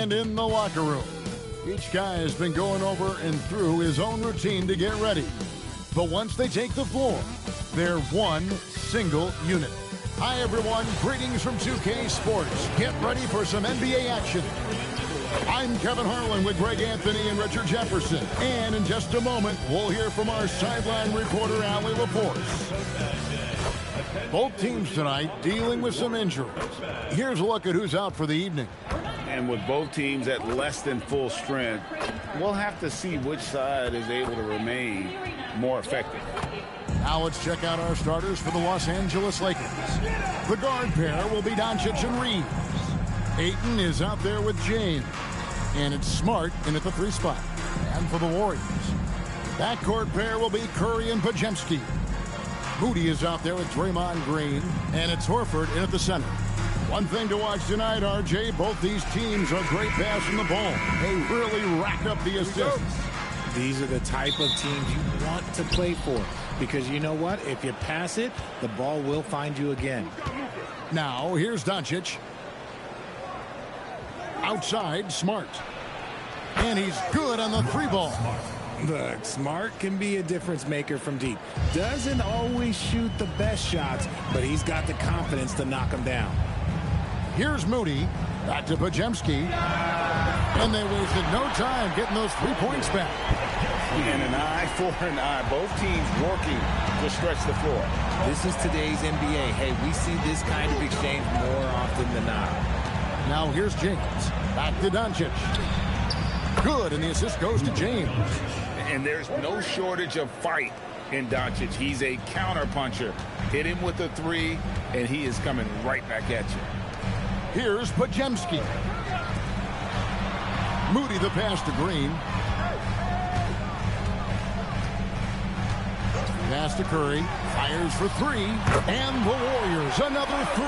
And in the locker room, each guy has been going over and through his own routine to get ready. But once they take the floor, they're one single unit. Hi, everyone. Greetings from 2K Sports. Get ready for some NBA action. I'm Kevin Harlan with Greg Anthony and Richard Jefferson. And in just a moment, we'll hear from our sideline reporter, Allie LaForce. Both teams tonight dealing with some injuries. Here's a look at who's out for the evening. And with both teams at less than full strength, we'll have to see which side is able to remain more effective. Now let's check out our starters for the Los Angeles Lakers. The guard pair will be Doncic and Reeves. Ayton is out there with James. And it's Smart in at the 3 spot. And for the Warriors, backcourt pair will be Curry and Podziemski. Moody is out there with Draymond Green. And it's Horford in at the center. One thing to watch tonight, RJ, both these teams are great passing the ball. They really rack up the assists. These are the type of teams you want to play for. Because you know what? If you pass it, the ball will find you again. Now, here's Doncic. Outside, Smart. And he's good on the 3 ball. Look, Smart can be a difference maker from deep. Doesn't always shoot the best shots, but he's got the confidence to knock them down. Here's Moody. Back to Podziemski. And they wasted no time getting those 3 points back. And an eye for an eye. Both teams working to stretch the floor. This is today's NBA. Hey, we see this kind of exchange more often than not. Now here's James. Back to Doncic. Good, and the assist goes to James. And there's no shortage of fight in Doncic. He's a counterpuncher. Hit him with a 3, and he is coming right back at you. Here's Podziemski. Moody the pass to Green. Pass to Curry. Fires for 3. And the Warriors, another 3.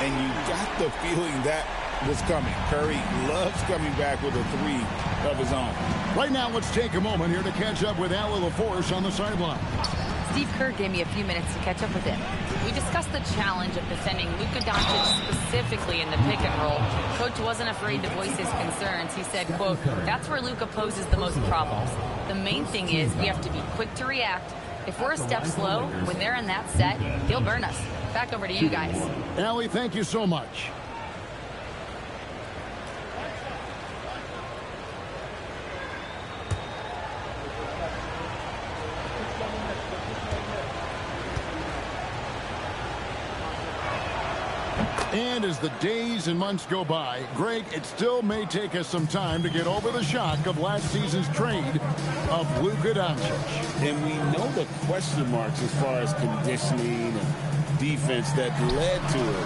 And you got the feeling that was coming. Curry loves coming back with a 3 of his own. Right now, let's take a moment here to catch up with Allie LaForce on the sideline. Steve Kerr gave me a few minutes to catch up with him. We discussed the challenge of defending Luka Doncic specifically in the pick and roll. Coach wasn't afraid to voice his concerns. He said, quote, that's where Luka poses the most problems. The main thing is we have to be quick to react. If we're a step slow, when they're in that set, he'll burn us. Back over to you guys. Allie, thank you so much. And as the days and months go by, Greg, it still may take us some time to get over the shock of last season's trade of Luka Doncic. And we know the question marks as far as conditioning and defense that led to it.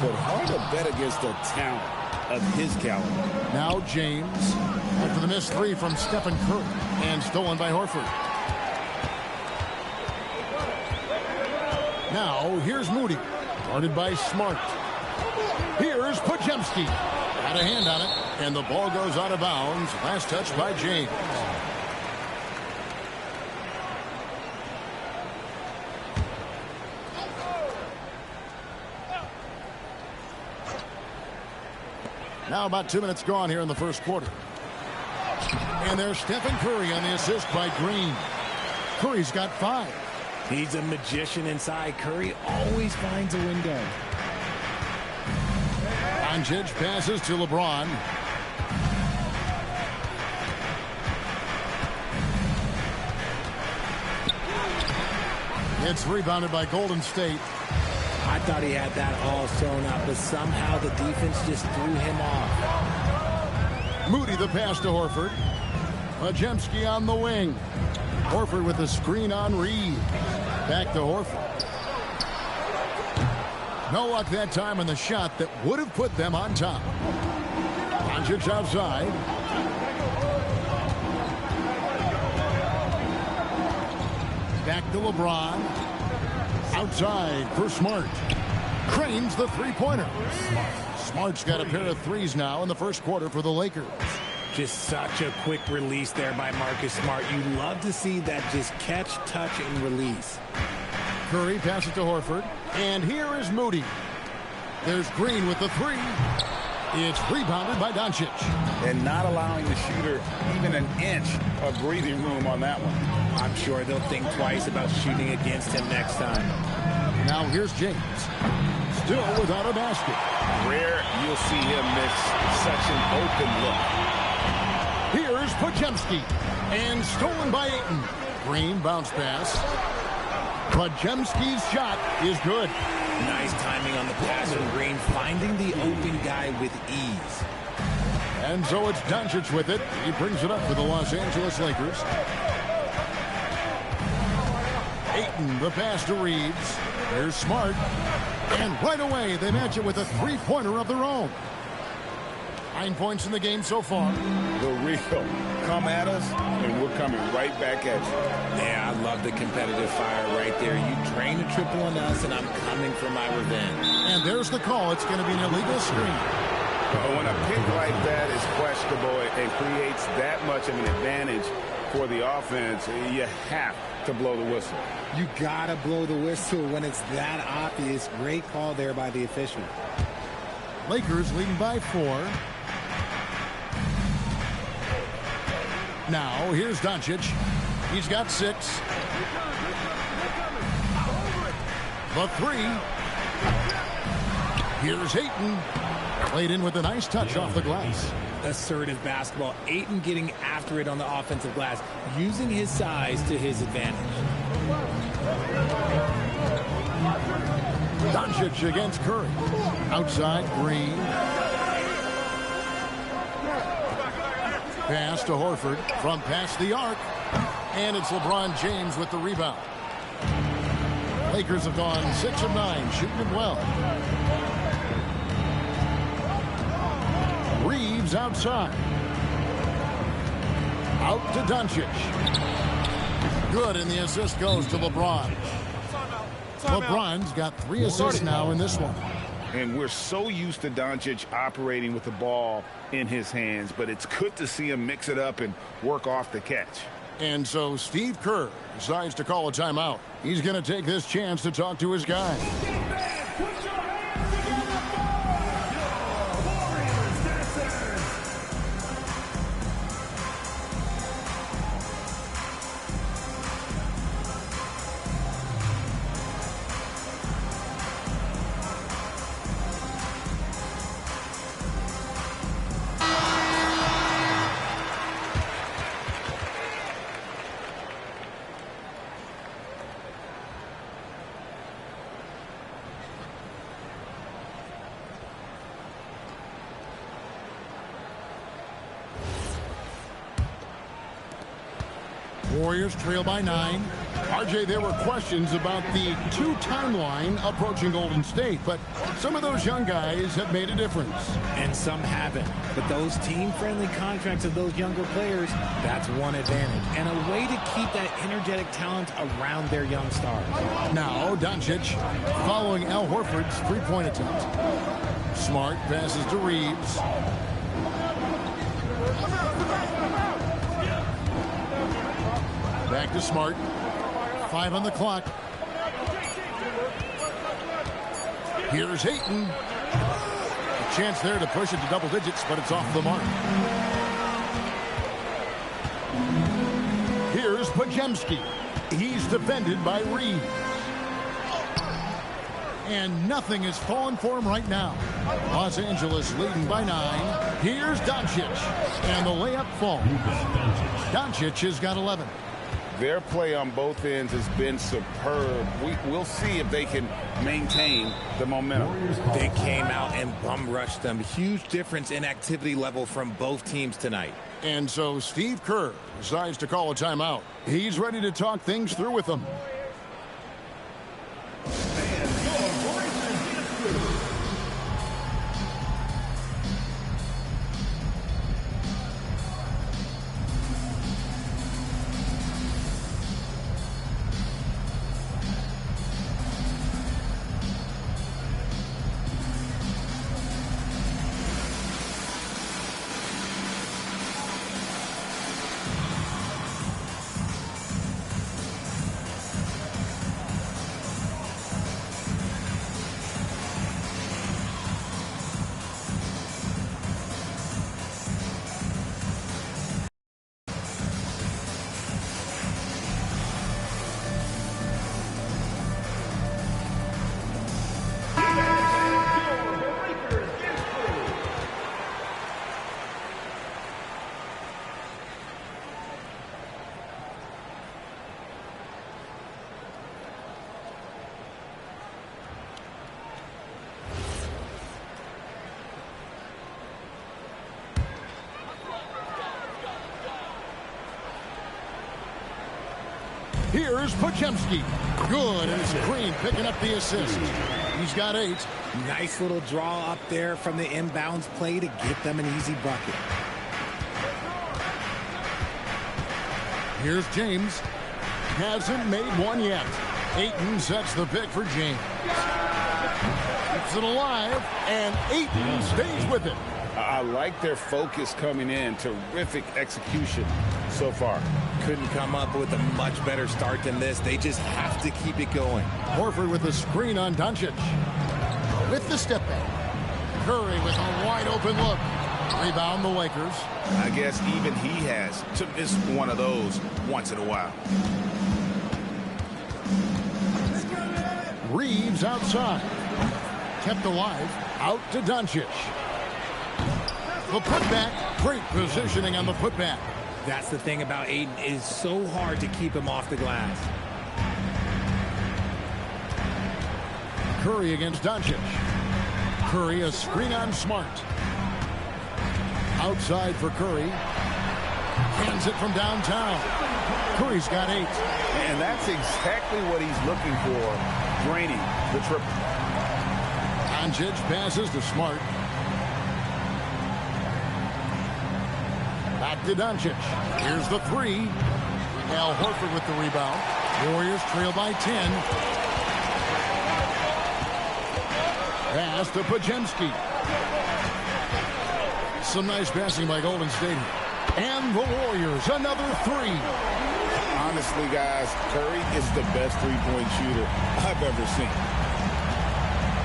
But hard to bet against the talent of his caliber. Now James, after the missed 3 from Stephen Curry, and stolen by Horford. Now here's Moody, guarded by Smart. Here's Podziemski. Had a hand on it, and the ball goes out of bounds. Last touch by James. Now about 2 minutes gone here in the first quarter. And there's Stephen Curry on the assist by Green. Curry's got 5. He's a magician inside. Curry always finds a window. Doncic passes to LeBron. It's rebounded by Golden State. I thought he had that all sewn up, but somehow the defense just threw him off. Moody the pass to Horford. Podziemski on the wing. Horford with the screen on Reed. Back to Horford. No luck that time on the shot that would have put them on top. Doncic outside. Back to LeBron. Outside for Smart. Cranes the 3-pointer. Smart's got a pair of 3s now in the first quarter for the Lakers. Just such a quick release there by Marcus Smart. You love to see that just catch, touch, and release. Curry passes to Horford. And here is Moody. There's Green with the 3. It's rebounded by Doncic. And not allowing the shooter even an inch of breathing room on that one. I'm sure they'll think twice about shooting against him next time. Now here's James. Still without a basket. Rare you'll see him miss such an open look. Here's Podziemski. And stolen by Ayton. Green bounce pass. Podziemski's shot is good. Nice timing on the pass from Green, finding the open guy with ease. And so it's Doncic with it. He brings it up for the Los Angeles Lakers. Ayton, the pass to Reeves. Here's Smart. And right away, they match it with a three-pointer of their own. 9 points in the game so far. The real come at us, and we're coming right back at you. Yeah, I love the competitive fire right there. You drain a triple on us, and I'm coming for my revenge. And there's the call. It's going to be an illegal screen. But when a pick like that is questionable and creates that much of an advantage for the offense, you have to blow the whistle. You gotta blow the whistle when it's that obvious. Great call there by the official. Lakers leading by 4. Now here's Doncic. He's got 6. The 3. Here's Ayton. Played in with a nice touch off the glass. Assertive basketball. Ayton getting after it on the offensive glass, using his size to his advantage. Doncic against Curry. Outside, Green. Pass to Horford from past the arc. And it's LeBron James with the rebound. Lakers have gone 6 of 9, shooting it well. Reeves outside. Out to Doncic. Good, and the assist goes to LeBron. LeBron's got 3 assists now in this one. And we're so used to Doncic operating with the ball in his hands, but it's good to see him mix it up and work off the catch. And so Steve Kerr decides to call a timeout. He's going to take this chance to talk to his guys. Warriors trail by 9. RJ, there were questions about the 2 timeline approaching Golden State, but some of those young guys have made a difference. And some haven't. But those team-friendly contracts of those younger players, that's one advantage. And a way to keep that energetic talent around their young stars. Now, Doncic following Al Horford's three-point attempt. Smart passes to Reeves. Back to Smart. 5 on the clock. Here's Ayton. A chance there to push it to double digits, but it's off the mark. Here's Podziemski. He's defended by Reeves. And nothing is falling for him right now. Los Angeles leading by 9. Here's Doncic. And the layup falls. Doncic has got 11. Their play on both ends has been superb. We'll see if they can maintain the momentum. They came out and bum rushed them. Huge difference in activity level from both teams tonight. And so Steve Kerr decides to call a timeout. He's ready to talk things through with them. Here's Podziemski. Good, and it's Green picking up the assist. He's got 8. Nice little draw up there from the inbounds play to get them an easy bucket. Here's James. Hasn't made one yet. Ayton sets the pick for James. Keeps it alive, and Ayton stays with it. I like their focus coming in. Terrific execution so far. Couldn't come up with a much better start than this. They just have to keep it going. Horford with the screen on Doncic. With the step back. Curry with a wide open look. Rebound the Lakers. I guess even he has to miss one of those once in a while. Reeves outside. Kept alive. Out to Doncic. The putback. Great positioning on the putback. That's the thing about Ayton. It is so hard to keep him off the glass. Curry against Doncic. Curry a screen on Smart. Outside for Curry. Hands it from downtown. Curry's got 8. And that's exactly what he's looking for. Draining the triple. Doncic passes to Smart. Back to Doncic. Here's the 3. Al Horford with the rebound. Warriors trail by 10. Pass to Podziemski. Some nice passing by Golden State. And the Warriors, another 3. Honestly, guys, Curry is the best three-point shooter I've ever seen.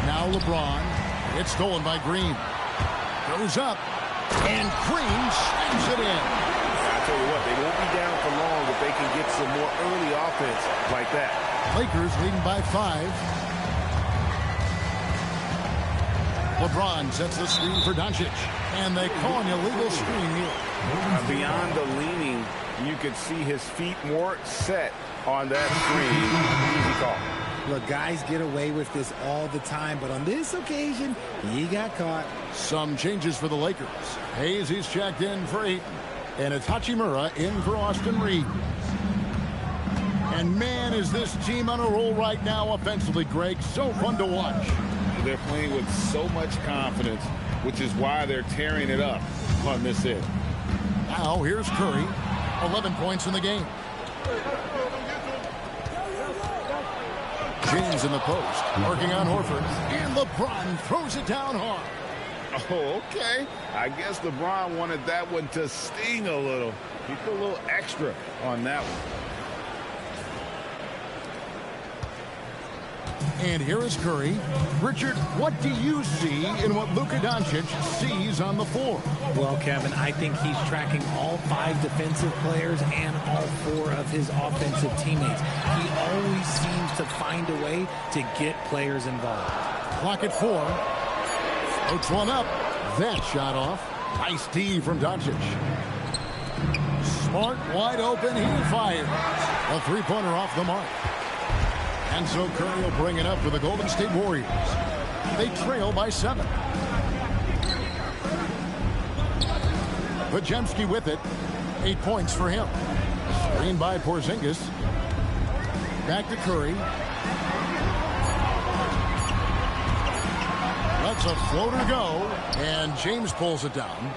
Now LeBron. It's stolen by Green. Goes up. And Green slams it in. I tell you what, they won't be down for long if they can get some more early offense like that. Lakers leading by 5. LeBron sets the screen for Doncic. And they call an illegal screen here. Beyond the leaning, you could see his feet more set on that screen. Easy call. Look, guys get away with this all the time, but on this occasion, he got caught. Some changes for the Lakers. Hayes, he's checked in for 8. And it's Hachimura in for Austin Reeves. And man, is this team on a roll right now offensively, Greg. So fun to watch. They're playing with so much confidence, which is why they're tearing it up on this end. Now, here's Curry. 11 points in the game. James in the post, working on Horford. And LeBron throws it down hard. Oh, okay. I guess LeBron wanted that one to sting a little. He put a little extra on that one. And here is Curry. Richard, what do you see in what Luka Doncic sees on the floor? Well, Kevin, I think he's tracking all 5 defensive players and all 4 of his offensive teammates. He always seems to find a way to get players involved. Clock at 4. Puts one up. That shot off. Nice D from Doncic. Smart, wide open. He fires. A three-pointer off the mark. And so Curry will bring it up for the Golden State Warriors. They trail by 7. Podziemski with it. 8 points for him. Screen by Porzingis. Back to Curry. Lets a floater go. And James pulls it down.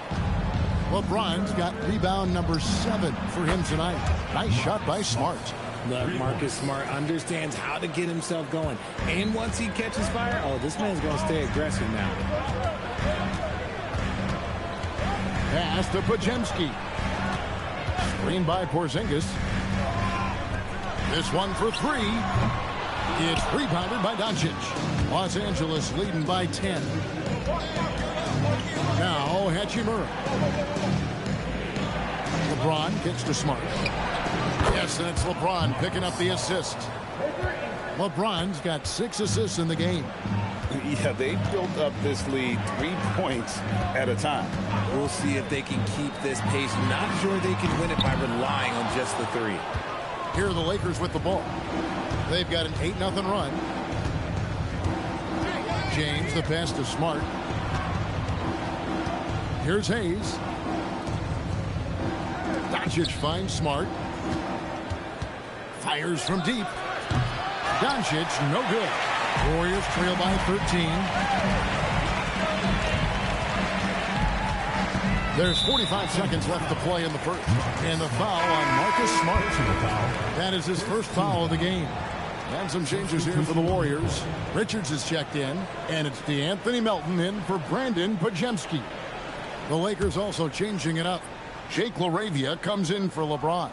LeBron's got rebound number 7 for him tonight. Nice shot by Smart. Look, Marcus Smart understands how to get himself going. And once he catches fire, oh, this man's going to stay aggressive now. Pass to Podziemski. Screen by Porzingis. This one for 3. It's rebounded by Doncic. Los Angeles leading by 10. Now Hachimura. LeBron gets to Smart. Yes, that's LeBron picking up the assist. LeBron's got 6 assists in the game. Yeah, they built up this lead 3 points at a time. We'll see if they can keep this pace. Not sure they can win it by relying on just the 3. Here are the Lakers with the ball. They've got an 8-0 run. James, the pass to Smart. Here's Hayes. Doncic finds Smart. Fires from deep. Doncic, no good. Warriors trail by 13. There's 45 seconds left to play in the first. And the foul on Marcus Smart. That is his first foul of the game. And some changes here for the Warriors. Richards is checked in, and it's DeAnthony Melton in for Brandon Pajemski. The Lakers also changing it up. Jake LaRavia comes in for LeBron.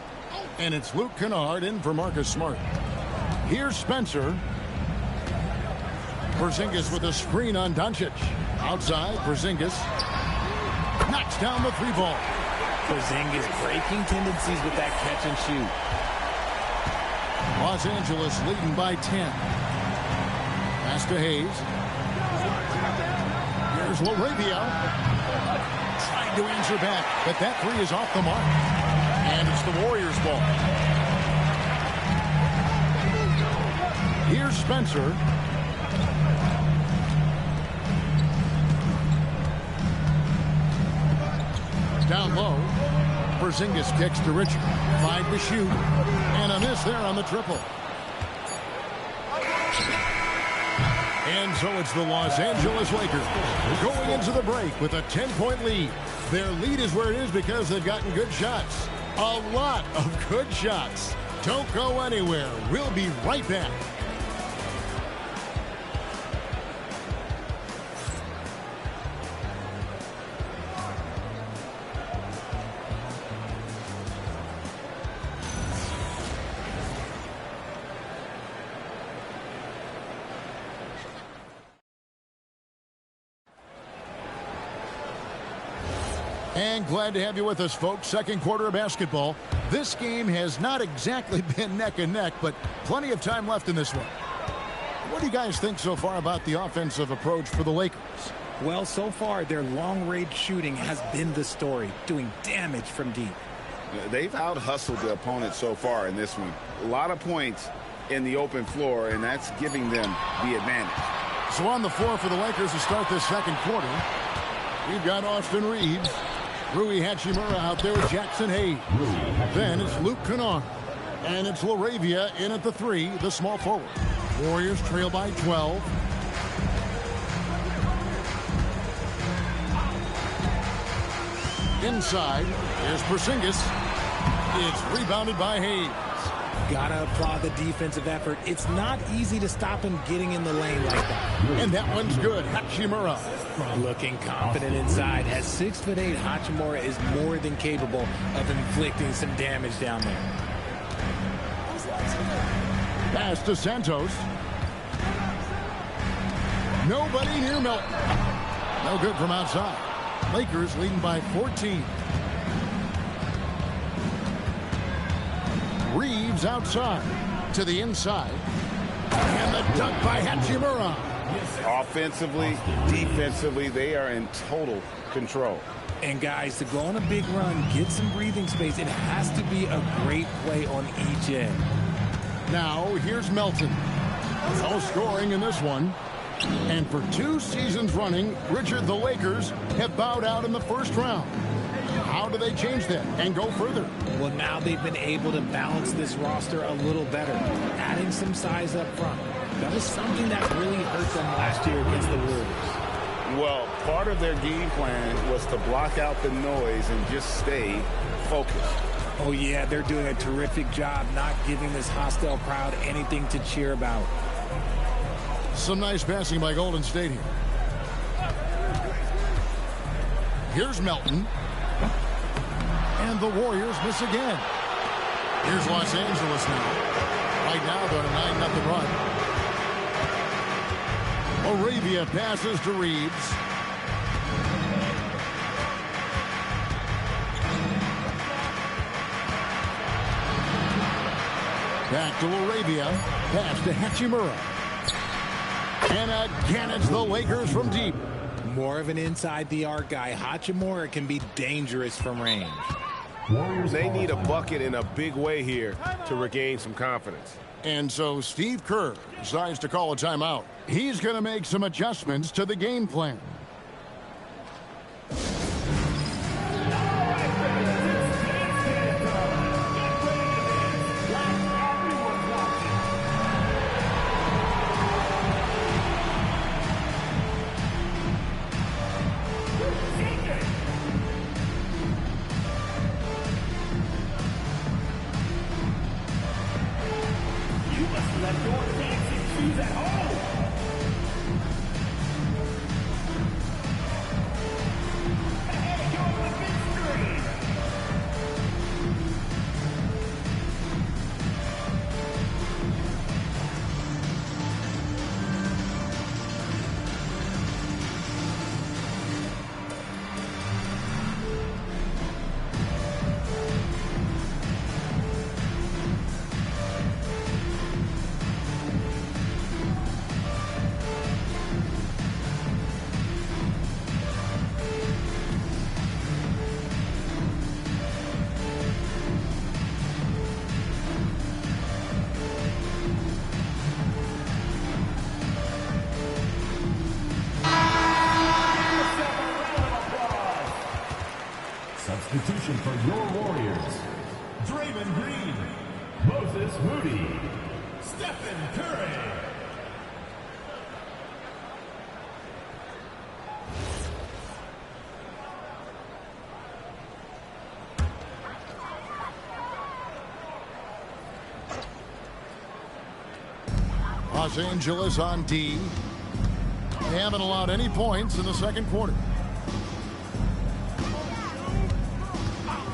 And it's Luke Kennard in for Marcus Smart. Here's Spencer. Porzingis with a screen on Doncic. Outside, Porzingis knocks down the three ball. Porzingis breaking tendencies with that catch and shoot. Los Angeles leading by 10. Pass to Hayes. Here's LaRavia. Trying to answer back, but that three is off the mark. And it's the Warriors' ball. Here's Spencer. Down low. Porzingis kicks to Richard. 5 to shoot. And a miss there on the triple. And so it's the Los Angeles Lakers going into the break with a 10-point lead. Their lead is where it is because they've gotten good shots. A lot of good shots. Don't go anywhere. We'll be right back. And glad to have you with us, folks. Second quarter of basketball. This game has not exactly been neck and neck, but plenty of time left in this one. What do you guys think so far about the offensive approach for the Lakers? Well, so far, their long-range shooting has been the story, doing damage from deep. They've out-hustled the opponent so far in this one. A lot of points in the open floor, and that's giving them the advantage. So on the floor for the Lakers to start this second quarter, we've got Austin Reeves. Rui Hachimura out there with Jackson Hayes. Then it's Luke Kennard. And it's LaRavia in at the 3, the small forward. Warriors trail by 12. Inside, here's Porzingis. It's rebounded by Hayes. Gotta applaud the defensive effort. It's not easy to stop him getting in the lane like that. And that one's good. Hachimura. Looking confident inside. At 6'8", Hachimura is more than capable of inflicting some damage down there. Pass to Santos. Nobody near Melton. No good from outside. Lakers leading by 14. Reeves outside to the inside. And the dunk by Hachimura. Offensively, defensively, they are in total control. And guys, to go on a big run, get some breathing space, it has to be a great play on each end. Now, here's Melton. No scoring in this one. And for 2 seasons running, Richard, the Lakers have bowed out in the first round. How do they change that and go further? Well, now they've been able to balance this roster a little better, adding some size up front. That was something that really hurt them last year against the Warriors. Well, part of their game plan was to block out the noise and just stay focused. Oh, yeah, they're doing a terrific job not giving this hostile crowd anything to cheer about. Some nice passing by Golden State here. Here's Melton. And the Warriors miss again. Here's Los Angeles now. Right now they're on a 9-0 run. LaRavia passes to Reeves. Back to LaRavia. Pass to Hachimura. And again, it's the Lakers from deep. More of an inside-the-arc guy. Hachimura can be dangerous from range. They need a bucket in a big way here to regain some confidence. And so Steve Kerr decides to call a timeout. He's going to make some adjustments to the game plan. Substitution for your Warriors. Draymond Green, Moses Moody, Stephen Curry. Los Angeles on D. They haven't allowed any points in the second quarter.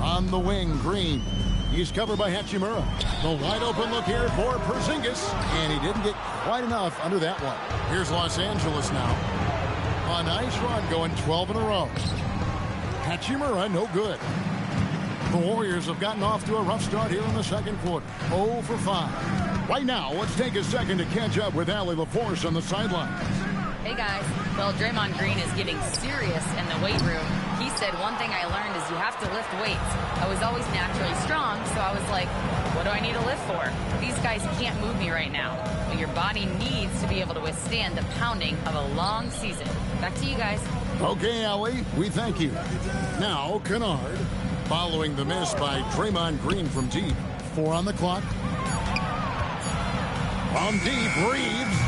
On the wing, Green. He's covered by Hachimura. The wide open look here for Porzingis, and he didn't get quite enough under that one. Here's Los Angeles now. A nice run, going 12 in a row. Hachimura, no good. The Warriors have gotten off to a rough start here in the second quarter. 0 for 5. Right now, let's take a second to catch up with Allie LaForce on the sideline. Hey guys, well, Draymond Green is getting serious in the weight room. He said, one thing I learned is you have to lift weights. I was always naturally strong, so I was like, what do I need to lift for? These guys can't move me right now. But your body needs to be able to withstand the pounding of a long season. Back to you guys. Okay, Allie, we thank you. Now, Kennard, following the miss by Draymond Green from deep. 4 on the clock. On deep, Reeves.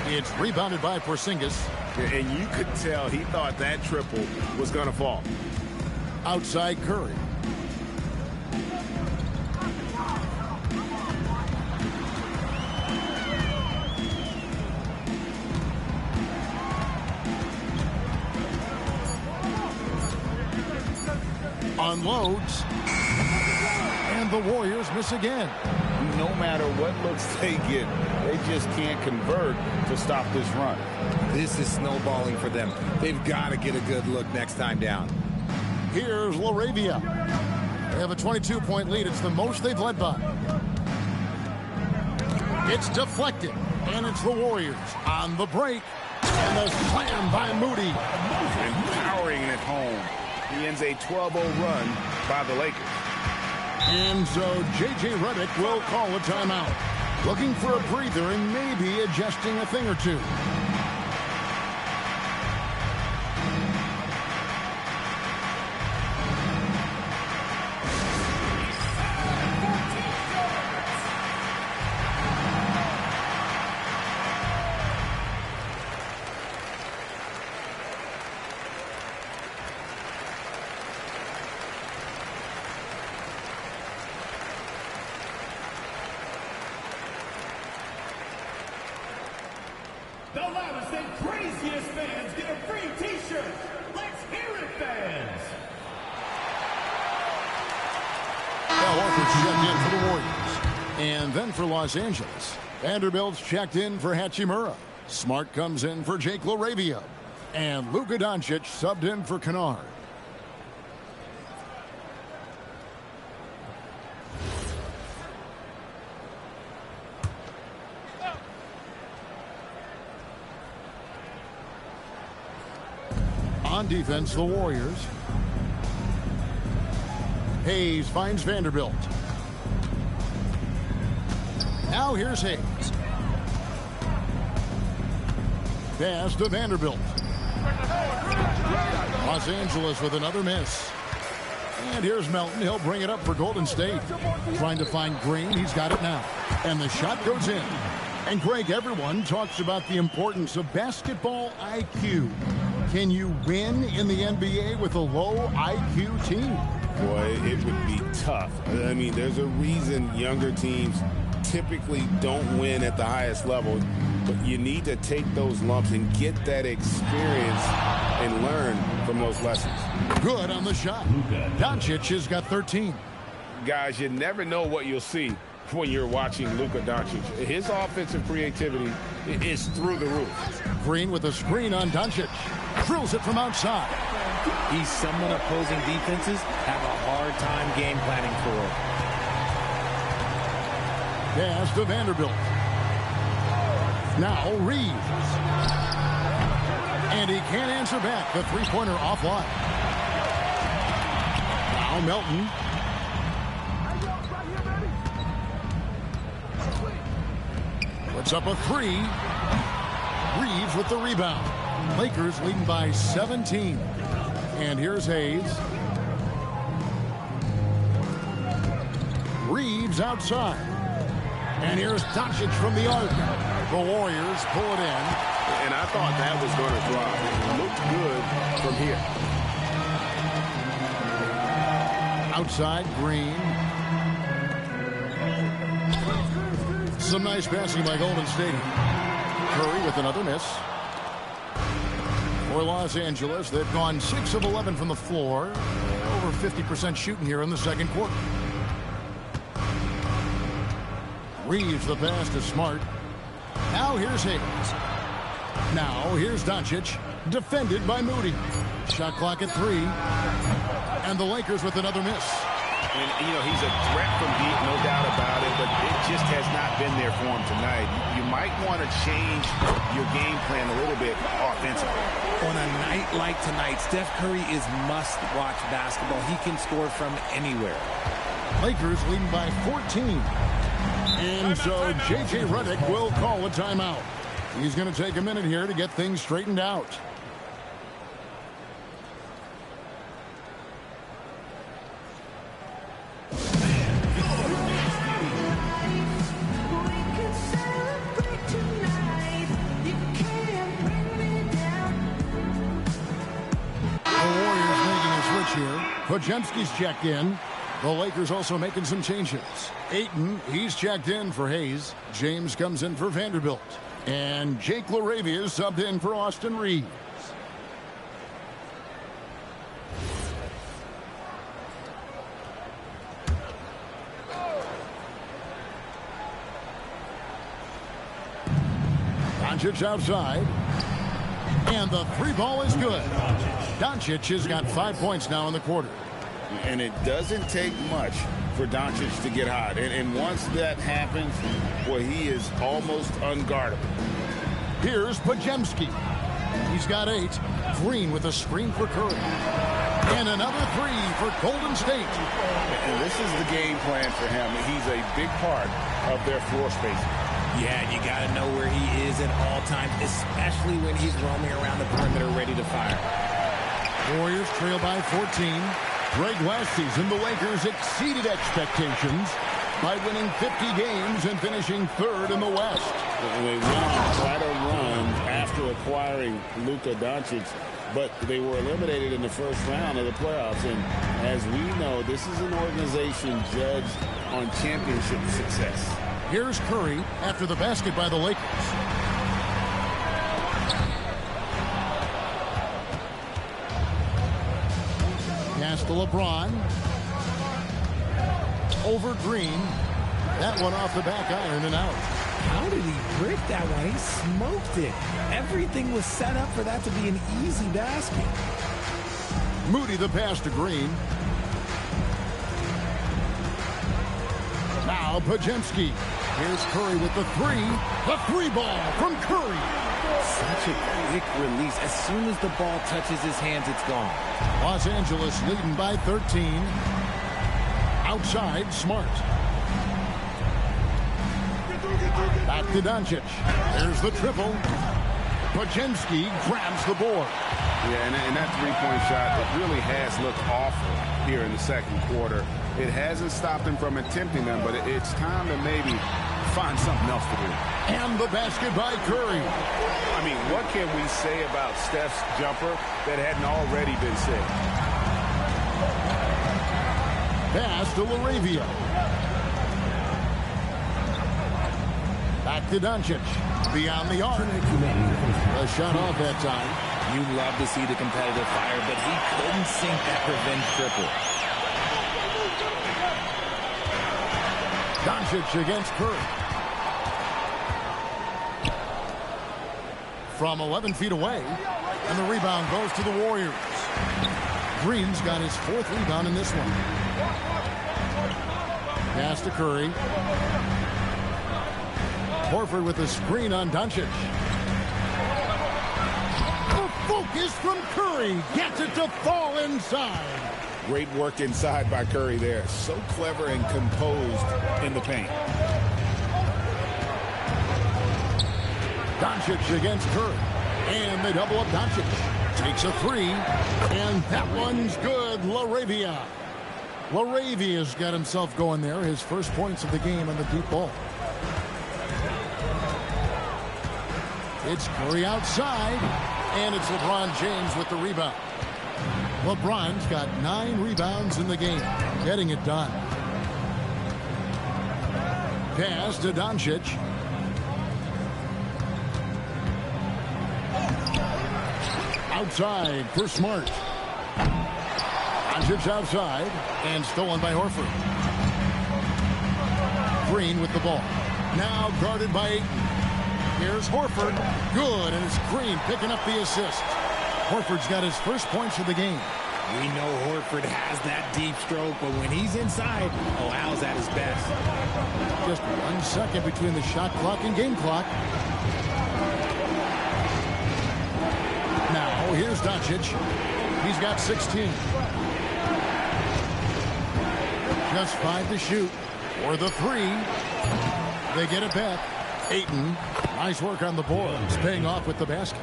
It's rebounded by Porzingis. And you could tell he thought that triple was going to fall. Outside Curry. Unloads. And the Warriors miss again. No matter what looks they get, they just can't convert to stop this run. This is snowballing for them. They've got to get a good look next time down. Here's LaRavia. They have a 22-point lead. It's the most they've led by. It's deflected, and it's the Warriors on the break. And the slam by Moody. And powering it home. He ends a 12-0 run by the Lakers. And so J.J. Redick will call a timeout. Looking for a breather and maybe adjusting a thing or two. The loudest and craziest fans get a free t-shirt. Let's hear it, fans. Al Horford's checked in for the Warriors. And then for Los Angeles, Vanderbilt's checked in for Hachimura. Smart comes in for Jake LaRavia. And Luka Doncic subbed in for Kennard. On defense, the Warriors. Hayes finds Vanderbilt. Now here's Hayes. Pass to Vanderbilt. Los Angeles with another miss. And here's Melton. He'll bring it up for Golden State. Trying to find Green. He's got it now. And the shot goes in. And Greg, everyone talks about the importance of basketball IQ. Can you win in the NBA with a low IQ team? Boy, it would be tough. I mean, there's a reason younger teams typically don't win at the highest level, but you need to take those lumps and get that experience and learn from those lessons. Good on the shot. Doncic has got 13. Guys, you never know what you'll see when you're watching Luka Doncic. His offensive creativity is through the roof. Green with a screen on Doncic. Drills it from outside. He's someone opposing defenses have a hard time game planning for. Pass to Vanderbilt. Now Reeves. And he can't answer back. The three-pointer offline. Now Melton. Puts up a three. Reeves with the rebound. Lakers leading by 17. And here's Hayes. Reeves outside. And here's Doncic from the arc. The Warriors pull it in. And I thought that was going to drop. It looked good from here. Outside, Green. Some nice passing by Golden State. Curry with another miss. For Los Angeles, they've gone 6 of 11 from the floor. Over 50% shooting here in the second quarter. Reeves the pass to Smart. Now here's Hayes. Now here's Doncic. Defended by Moody. Shot clock at 3. And the Lakers with another miss. And, you know, he's a threat from deep, no doubt about it, but it just has not been there for him tonight. You might want to change your game plan a little bit offensively. On a night like tonight, Steph Curry is must-watch basketball. He can score from anywhere. Lakers leading by 14. And so J.J. Redick will call a timeout. He's going to take a minute here to get things straightened out. Podziemski's checked in. The Lakers also making some changes. Ayton, he's checked in for Hayes. James comes in for Vanderbilt. And Jake LaRavia is subbed in for Austin Reeves. Doncic outside. And the three ball is good. Doncic has got 5 points now in the quarter. And it doesn't take much for Doncic to get hot. And once that happens, well, he is almost unguardable. Here's Podziemski. He's got 8. Green with a screen for Curry. And another 3 for Golden State. And this is the game plan for him. He's a big part of their floor spacing. Yeah, you got to know where he is at all times, especially when he's roaming around the perimeter ready to fire. Warriors trail by 14. Greg, last season, the Lakers exceeded expectations by winning 50 games and finishing 3rd in the West. And they went on quite a run after acquiring Luka Doncic, but they were eliminated in the first round of the playoffs. And as we know, this is an organization judged on championship success. Here's Curry after the basket by the Lakers. Pass to LeBron. Over Green. That one off the back iron and out. How did he break that one? He smoked it. Everything was set up for that to be an easy basket. Moody the pass to Green. Now Podziemski. Here's Curry with the 3. The 3 ball from Curry. Such a quick release. As soon as the ball touches his hands, it's gone. Los Angeles leading by 13. Outside, Smart. Back to Doncic. There's the triple. Podziemski grabs the board. Yeah, and that three-point shot, it really has looked awful here in the second quarter. It hasn't stopped him from attempting them, but it's time to maybe find something else to do. And the basket by Curry. I mean, what can we say about Steph's jumper that hadn't already been said? Pass to LaRavia. Back to Doncic. Beyond the arc. A shot off that time. You love to see the competitive fire, but he couldn't sink that revenge triple. Doncic against Curry. From 11 feet away. And the rebound goes to the Warriors. Green's got his 4th rebound in this one. Pass to Curry. Horford with a screen on Doncic. The focus from Curry gets it to fall inside. Great work inside by Curry there. So clever and composed in the paint. Doncic against Curry. And they double up Doncic. Takes a 3. And that one's good. LaRavia's got himself going there. His first points of the game on the deep ball. It's Curry outside. And it's LeBron James with the rebound. LeBron's got 9 rebounds in the game. Getting it done. Pass to Doncic. Outside for Smart. Doncic outside and stolen by Horford. Green with the ball. Now guarded by Ayton. Here's Horford. Good, and it's Green picking up the assist. Horford's got his first points of the game. We know Horford has that deep stroke, but when he's inside, oh, Al's at his best. Just 1 second between the shot clock and game clock. Now, here's Doncic. He's got 16. Just 5 to shoot. For the 3. They get it back. Ayton. Nice work on the boards. Paying off with the basket.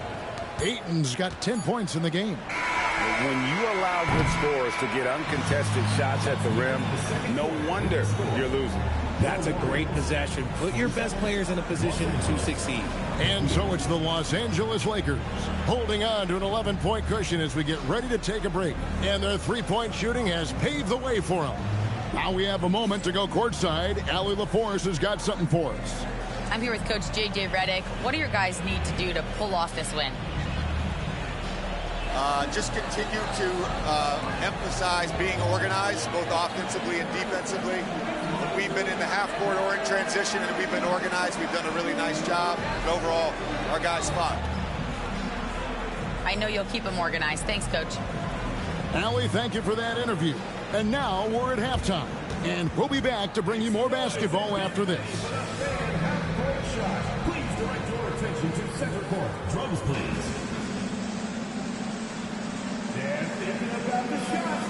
Ayton's got 10 points in the game. When you allow good scorers to get uncontested shots at the rim, no wonder you're losing. That's a great possession. Put your best players in a position to succeed. And so it's the Los Angeles Lakers holding on to an 11-point cushion as we get ready to take a break. And their 3-point shooting has paved the way for them. Now we have a moment to go courtside. Allie LaForce has got something for us. I'm here with Coach J.J. Redick. What do your guys need to do to pull off this win? Just continue to emphasize being organized, both offensively and defensively. We've been in the half-court or in transition, and we've been organized. We've done a really nice job. And overall, our guys fought. I know you'll keep them organized. Thanks, Coach. Allie, thank you for that interview. And now we're at halftime. And we'll be back to bring you more basketball after this. Please direct your attention to center court. Drums, please. They're thinking about the shot.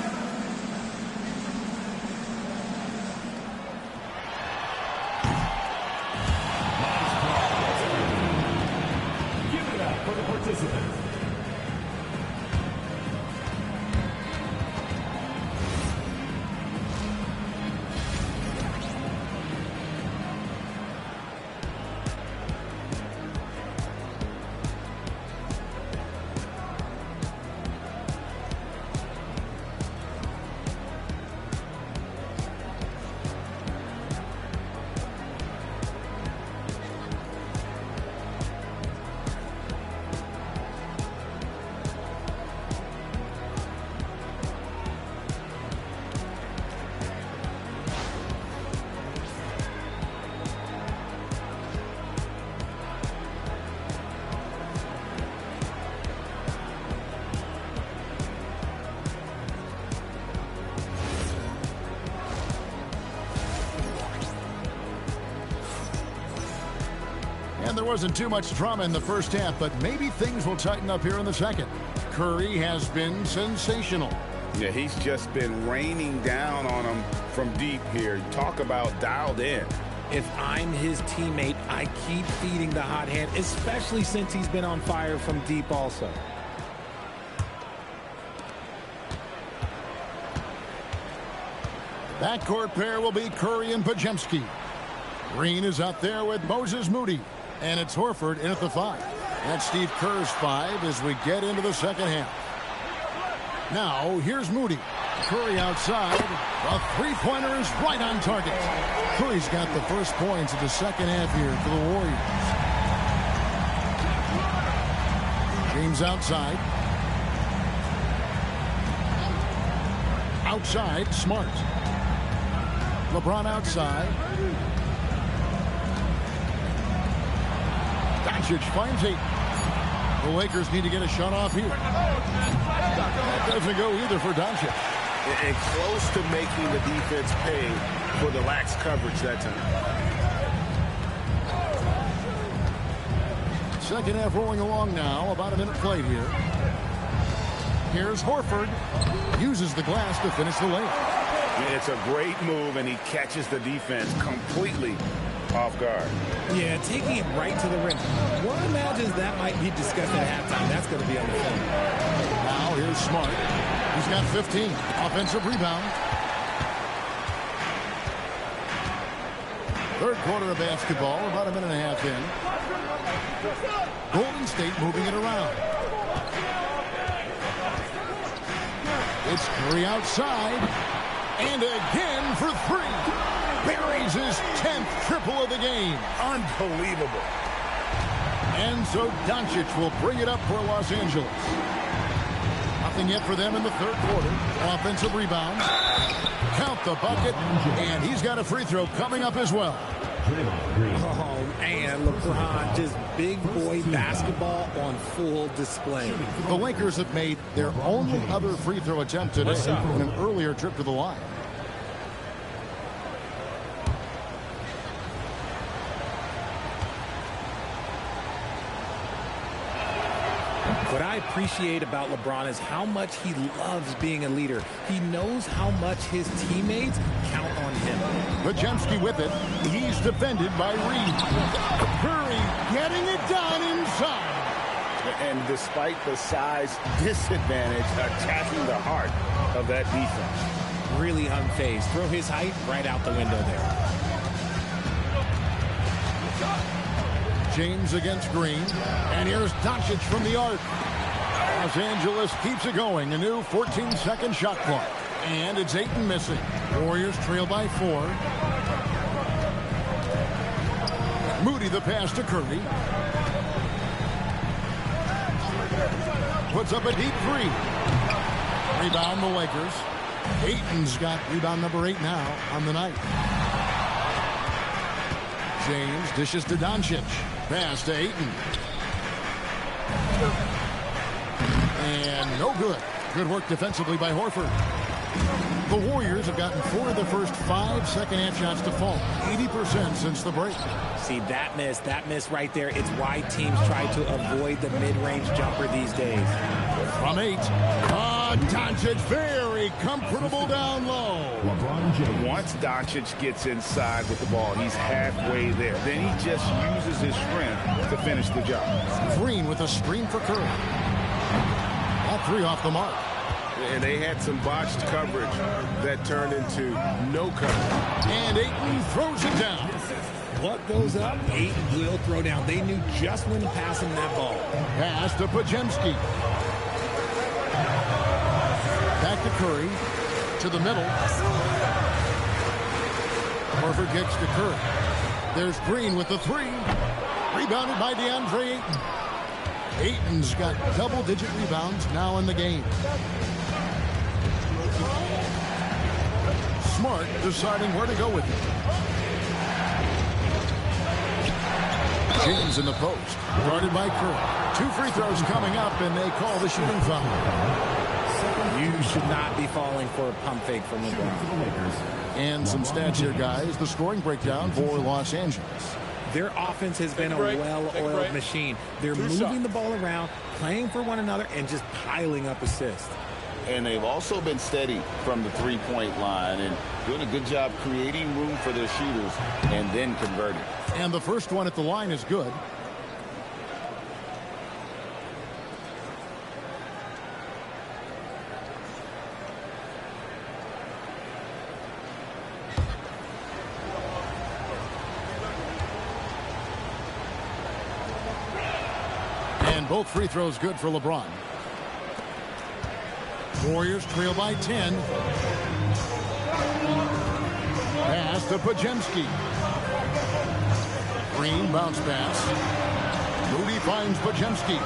Give it up for the participants. And there wasn't too much drama in the first half, but maybe things will tighten up here in the second. Curry has been sensational. Yeah, he's just been raining down on him from deep here. Talk about dialed in. If I'm his teammate, I keep feeding the hot hand, especially since he's been on fire from deep also. Backcourt pair will be Curry and Podziemski. Green is out there with Moses Moody. And it's Horford in at the 5. That's Steve Kerr's 5 as we get into the second half. Now, here's Moody. Curry outside. A three-pointer is right on target. Curry's got the first points of the second half here for the Warriors. James outside. Outside, Smart. LeBron outside. Doncic finds it. The Lakers need to get a shot off here. That doesn't go either for Doncic. And close to making the defense pay for the lax coverage that time. Second half rolling along now. About a minute played here. Here's Horford. Uses the glass to finish the lane. It's a great move, and he catches the defense completely off guard. Yeah, taking it right to the rim. One imagines that might be discussed at halftime. That's going to be on the film. Now here's Smart. He's got 15. Offensive rebound. Third quarter of basketball, about a minute and a half in. Golden State moving it around. It's Curry outside. And again for three. Buries his 10th triple of the game. Unbelievable. And so Doncic will bring it up for Los Angeles. Nothing yet for them in the third quarter. Offensive rebound. Count the bucket. And he's got a free throw coming up as well. Oh, man, LeBron, just big boy basketball on full display. The Lakers have made their only other free throw attempt today in an earlier trip to the line. What I appreciate about LeBron is how much he loves being a leader. He knows how much his teammates count on him. Podziemski with it. He's defended by Reed. Curry getting it done inside. And despite the size disadvantage, attacking the heart of that defense. Really unfazed. Throw his height right out the window there. James against Green. And here's Doncic from the arc. Los Angeles keeps it going. A new 14-second shot clock. And it's Ayton missing. Warriors trail by 4. Moody the pass to Curry. Puts up a deep 3. Rebound the Lakers. Ayton's got rebound number 8 now on the night. James dishes to Doncic. Pass to Ayton. And no good. Good work defensively by Horford. The Warriors have gotten 4 of the first 5 second-half shots to fall. 80% since the break. See, that miss right there. It's why teams try to avoid the mid-range jumper these days. From 8. Doncic very comfortable down low. LeBron James. Once Doncic gets inside with the ball, he's halfway there. Then he just uses his strength to finish the job. Green with a screen for Curry. All 3 off the mark. And they had some botched coverage that turned into no coverage. And Ayton throws it down. What goes up, Ayton will throw down. They knew just when to pass him that ball. Pass to Podziemski. Back to Curry. To the middle. Horford kicks to Curry. There's Green with the 3. Rebounded by DeAndre Ayton. Ayton's got double-digit rebounds now in the game. Smart deciding where to go with it. James in the post. Guarded by Curry. 2 free throws coming up, and they call the shooting foul. You should not be falling for a pump fake from LeBron. And some stats here, guys. The scoring breakdown for Los Angeles. Their offense has been a well-oiled machine. They're moving the ball around, playing for one another, and just piling up assists. And they've also been steady from the three-point line and doing a good job creating room for their shooters and then converting. And the first one at the line is good. And both free throws good for LeBron. Warriors trail by 10. Pass to Pajemski. Green bounce pass. Moody finds Pajemski.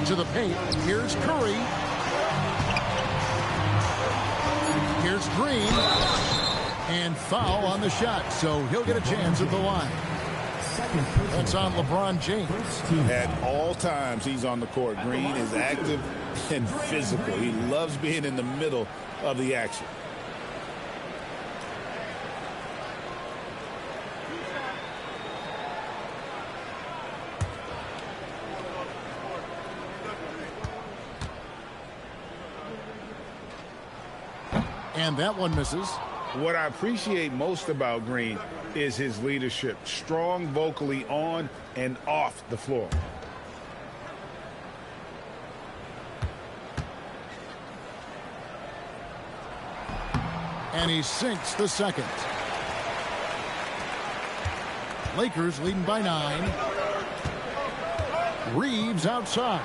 To the paint. Here's Curry. Here's Green. And foul on the shot, so he'll get a chance at the line. That's on LeBron James. At all times, he's on the court. Green is active and physical. He loves being in the middle of the action. And that one misses. What I appreciate most about Green is his leadership. Strong vocally on and off the floor. And he sinks the second. Lakers leading by 9. Reeves outside.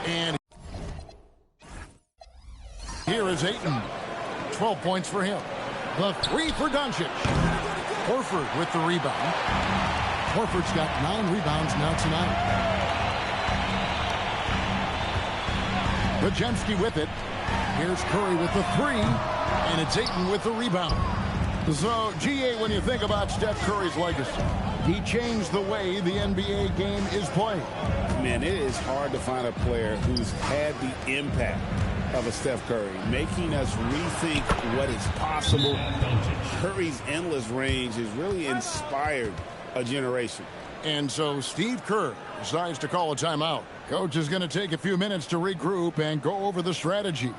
And here is Ayton. 12 points for him. The 3 for Doncic. Horford with the rebound. Horford's got 9 rebounds now tonight. Pajemski with it. Here's Curry with the 3. And it's Ayton with the rebound. So, GA, when you think about Steph Curry's legacy, he changed the way the NBA game is played. Man, it is hard to find a player who's had the impact of a Steph Curry, making us rethink what is possible. Curry's endless range has really inspired a generation. And so Steve Kerr decides to call a timeout. Coach is going to take a few minutes to regroup and go over the strategy.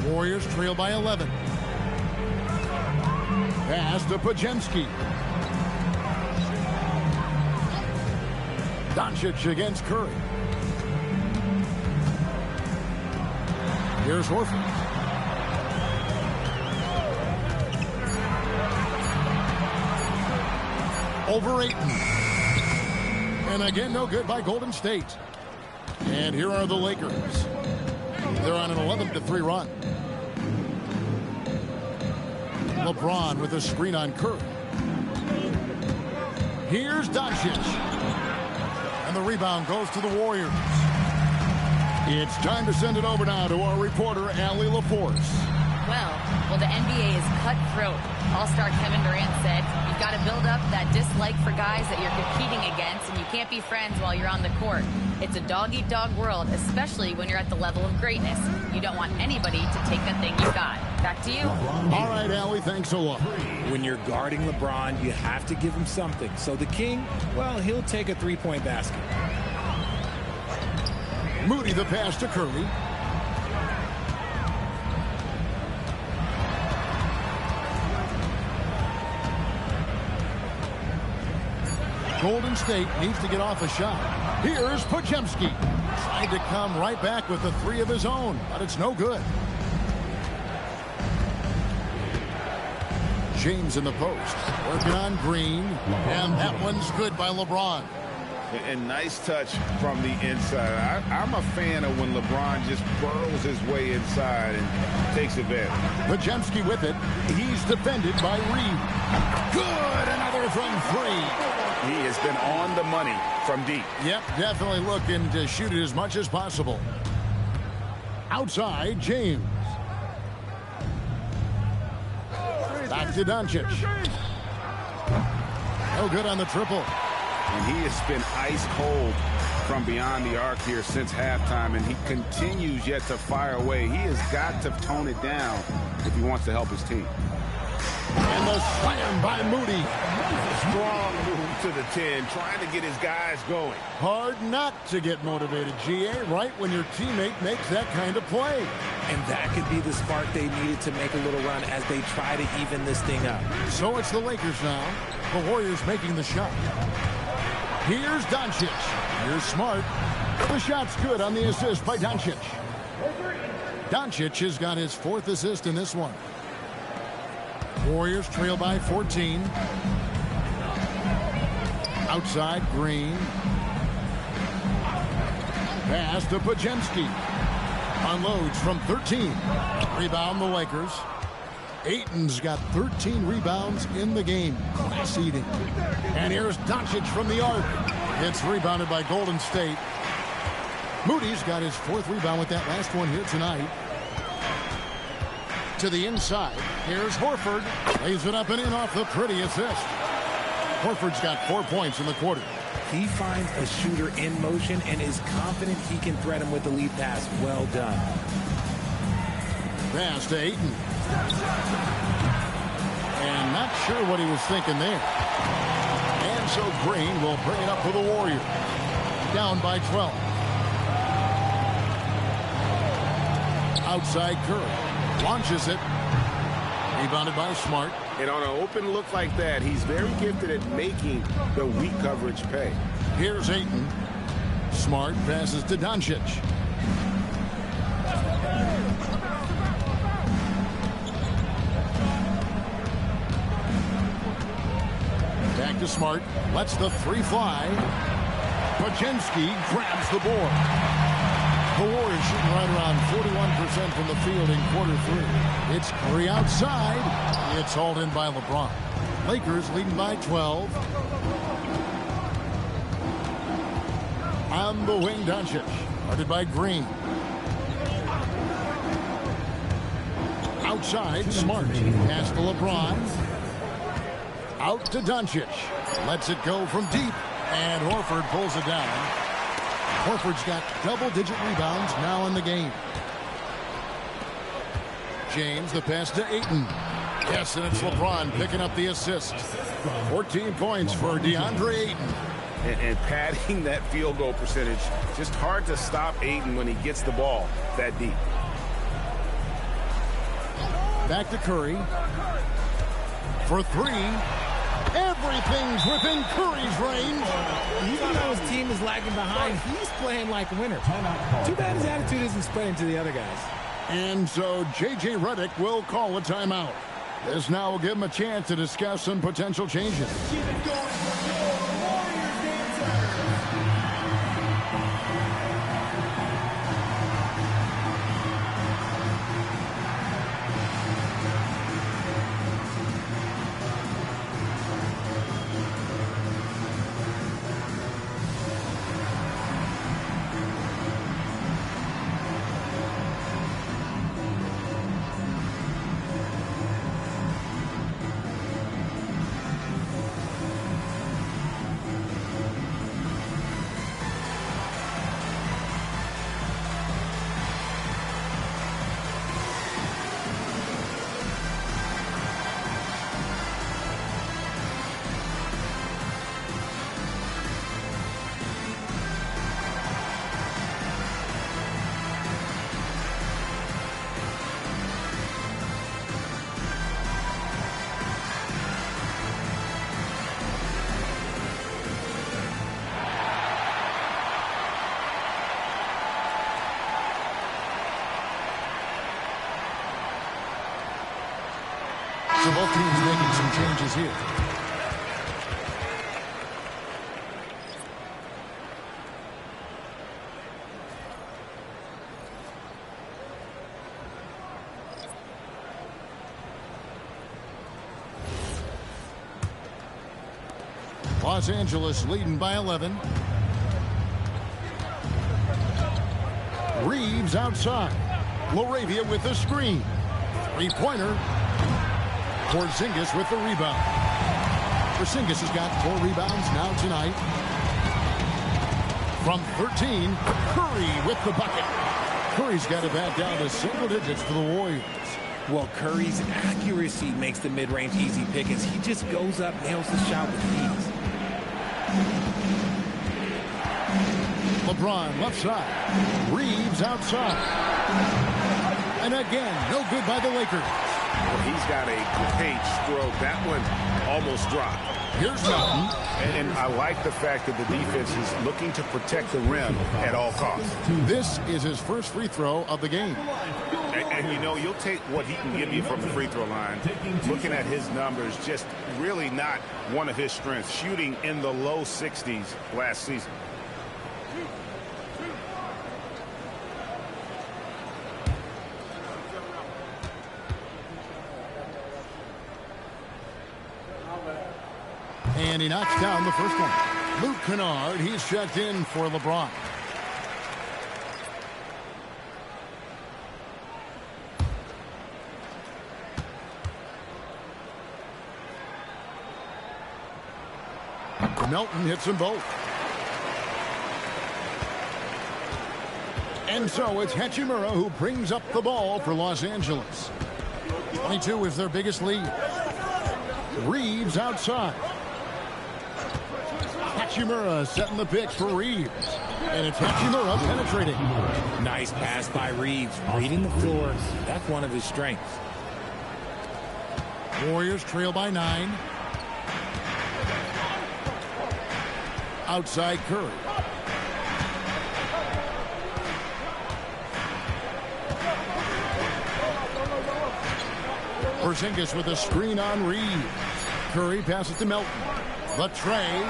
Warriors trail by 11. Pass to Pajemski. Doncic against Curry. Here's Horford. Over Ayton. And again, no good by Golden State. And here are the Lakers. They're on an 11-3 run. LeBron with a screen on Curry. Here's Doncic. And the rebound goes to the Warriors. It's time to send it over now to our reporter, Allie LaForce. Well, the NBA is cutthroat. All-star Kevin Durant said, you've got to build up that dislike for guys that you're competing against, and you can't be friends while you're on the court. It's a dog-eat-dog world, especially when you're at the level of greatness. You don't want anybody to take the thing you got. Back to you. All right, Allie, thanks a lot. When you're guarding LeBron, you have to give him something. So the King, well, he'll take a three-point basket. Moody the pass to Curry. Golden State needs to get off a shot. Here's Podziemski. Tried to come right back with a three of his own, but it's no good. James in the post. Working on Green. And that one's good by LeBron. And nice touch from the inside. I'm a fan of when LeBron just burrows his way inside and takes advantage. Podziemski with it. He's defended by Reed. Good. Another from three. He has been on the money from deep. Yep, definitely looking to shoot it as much as possible. Outside, James. Back to Doncic. No good on the triple. And he has been ice cold from beyond the arc here since halftime, and he continues yet to fire away. He has got to tone it down if he wants to help his team. And the slam by Moody. Strong move to the 10, trying to get his guys going. Hard not to get motivated, GA, right when your teammate makes that kind of play. And that could be the spark they needed to make a little run as they try to even this thing up. So it's the Lakers now. The Warriors making the shot. Here's Doncic. Here's Smart. The shot's good on the assist by Doncic. Doncic has got his fourth assist in this one. Warriors trail by 14. Outside, Green. Pass to Podziemski. Unloads from 13. Rebound the Lakers. Ayton's got 13 rebounds in the game. Class eating. And here's Doncic from the arc. It's rebounded by Golden State. Moody's got his fourth rebound with that last one here tonight. To the inside. Here's Horford. Lays it up and in off the pretty assist. Horford's got 4 points in the quarter. He finds a shooter in motion and is confident he can thread him with the lead pass. Well done. Pass to Ayton. And not sure what he was thinking there. And so Green will bring it up for the Warriors. Down by 12. Outside Curry. Launches it. Rebounded by Smart. And on an open look like that, he's very gifted at making the weak coverage pay. Here's Ayton. Smart passes to Doncic. Back to Smart. Lets the three fly. Podziemski grabs the board. The Warriors shooting right around 41% from the field in quarter three. It's Curry outside. It's hauled in by LeBron. Lakers leading by 12. On the wing, Doncic. Guarded by Green. Outside, Smart. Pass to LeBron. Out to Doncic. Lets it go from deep. And Horford pulls it down. Horford's got double-digit rebounds now in the game. James, the pass to Ayton. Yes, and it's LeBron picking up the assist. 14 points for DeAndre Ayton. And padding that field goal percentage. Just hard to stop Ayton when he gets the ball that deep. Back to Curry. For three. Everything's within Curry's range. Even though his team is lagging behind, he's playing like a winner. Too bad his attitude isn't spreading to the other guys. And so J.J. Redick will call a timeout. This now will give him a chance to discuss some potential changes. both teams making some changes here. Los Angeles leading by 11. Reeves outside. Laravia with the screen. Three-pointer. Porzingis with the rebound. Porzingis has got 4 rebounds now tonight. From 13, Curry with the bucket. Curry's got it back down to single digits for the Warriors. Well, Curry's accuracy makes the mid-range easy pickings. He just goes up, nails the shot with ease. LeBron left side. Reeves outside. And again, no good by the Lakers. Well, he's got a great stroke. That one almost dropped. Here's Melton. And I like the fact that the defense is looking to protect the rim at all costs. This is his first free throw of the game. And you know, you'll take what he can give you from the free throw line. Looking at his numbers, just really not one of his strengths. Shooting in the low 60s last season. And he knocks down the first one. Luke Kennard, he's checked in for LeBron. Melton hits them both. And so it's Hachimura who brings up the ball for Los Angeles. 22 is their biggest lead. Reeves outside. Hachimura setting the pitch for Reeves. And it's Hachimura penetrating. Nice pass by Reeves. Reading the floor. That's one of his strengths. Warriors trail by 9. Outside Curry. Porzingis with a screen on Reeves. Curry passes to Melton. The tray.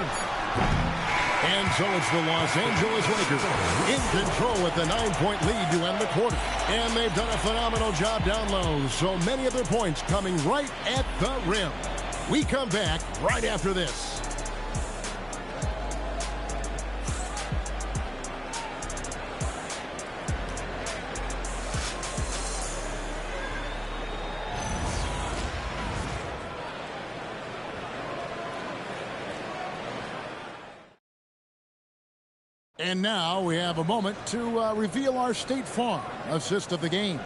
And so it's the Los Angeles Lakers in control with the 9-point lead to end the quarter. And they've done a phenomenal job down low. So many of their points coming right at the rim. We come back right after this. And now we have a moment to reveal our State Farm assist of the game.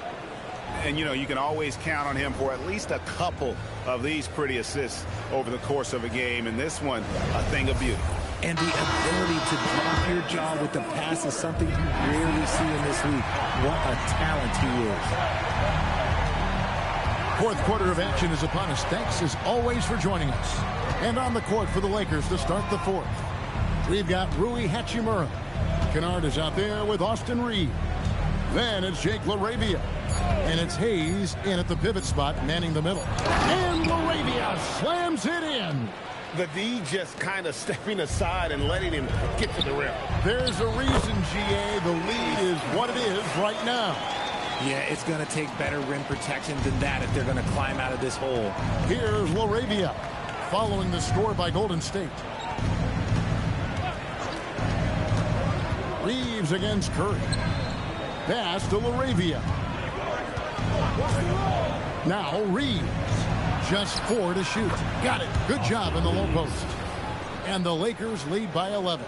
And, you know, you can always count on him for at least a couple of these pretty assists over the course of a game. And this one, a thing of beauty. And the ability to drop your jaw with the pass is something you rarely see in this league. What a talent he is. Fourth quarter of action is upon us. Thanks as always for joining us. And on the court for the Lakers to start the fourth, we've got Rui Hachimura. Kennard is out there with Austin Reeves. Then it's Jake Laravia. And it's Hayes in at the pivot spot, manning the middle. And Laravia slams it in. The D just kind of stepping aside and letting him get to the rim. There's a reason, GA. The lead is what it is right now. Yeah, it's going to take better rim protection than that if they're going to climb out of this hole. Here's Laravia following the score by Golden State. Reeves against Curry. Pass to Laravia. Now Reeves. Just 4 to shoot. Got it. Good job in the low post. And the Lakers lead by 11.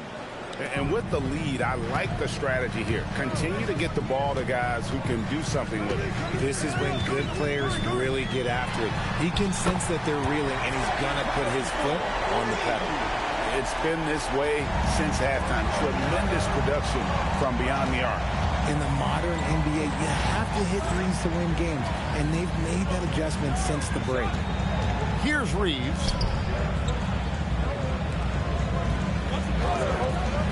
And with the lead, I like the strategy here. Continue to get the ball to guys who can do something with it. This is when good players really get after it. He can sense that they're reeling, and he's going to put his foot on the pedal. It's been this way since halftime. Tremendous production from beyond the arc. In the modern NBA, you have to hit threes to win games, and they've made that adjustment since the break. Here's Reeves.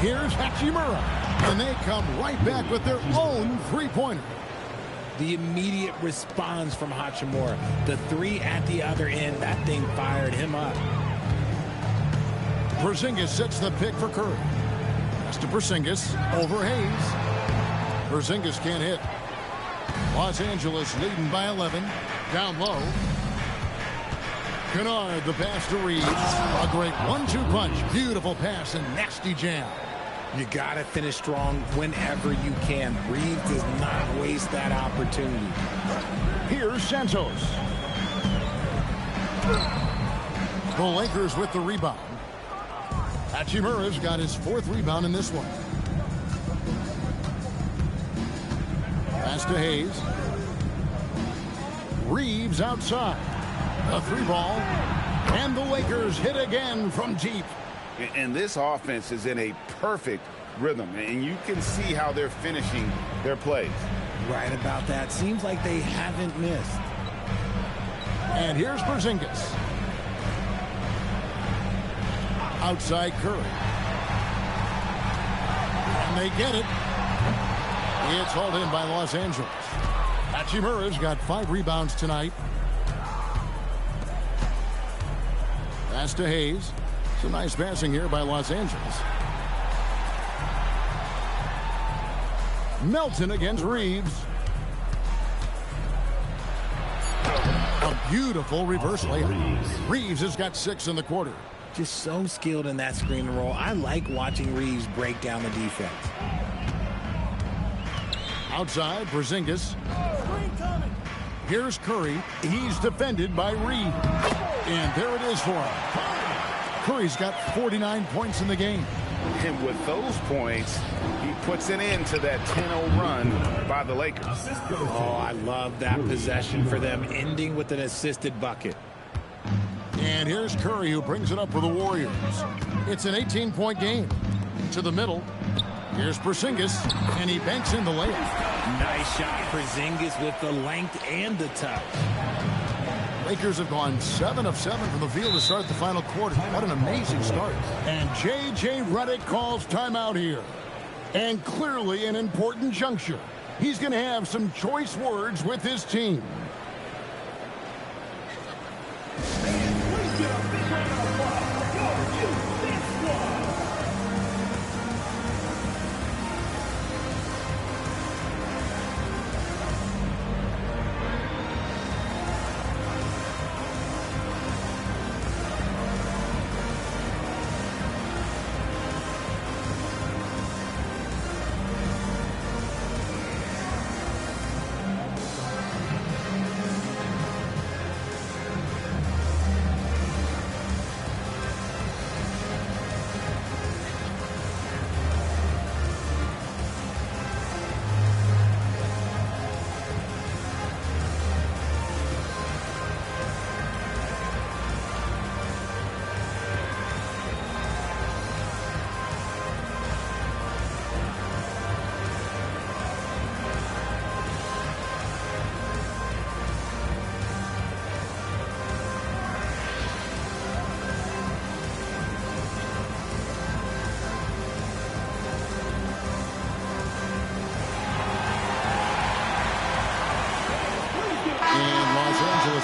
Here's Hachimura. And they come right back with their own three-pointer. The immediate response from Hachimura. The three at the other end, that thing fired him up. Porzingis sets the pick for Curry. Pass to Porzingis over Hayes. Porzingis can't hit. Los Angeles leading by 11. Down low. Kennard, the pass to Reeves. A great 1-2 punch. Beautiful pass and nasty jam. You got to finish strong whenever you can. Reeves does not waste that opportunity. Here's Santos. The Lakers with the rebound. Hachimura's got his 4th rebound in this one. Pass to Hayes. Reeves outside. A 3-ball. And the Lakers hit again from deep. And this offense is in a perfect rhythm, and you can see how they're finishing their plays. Right about that. Seems like they haven't missed. And here's Porzingis. Outside Curry. And they get it. It's hauled in by Los Angeles. Hachimura's got 5 rebounds tonight. Pass to Hayes. Some nice passing here by Los Angeles. Melton against Reeves. A beautiful reverse layup. Reeves has got 6 in the quarter. Just so skilled in that screen and roll. I like watching Reeves break down the defense. Outside, Porzingis. Here's Curry. He's defended by Reeves. And there it is for him. Curry's got 49 points in the game. And with those points, he puts an end to that 10-0 run by the Lakers. Oh, I love that possession for them, ending with an assisted bucket. And here's Curry, who brings it up for the Warriors. It's an 18-point game. To the middle. Here's Porzingis, and he banks in the layup. Nice shot, Porzingis, with the length and the touch. Lakers have gone 7 of 7 from the field to start the final quarter. What an amazing start. And J.J. Redick calls timeout here. And clearly an important juncture. He's going to have some choice words with his team.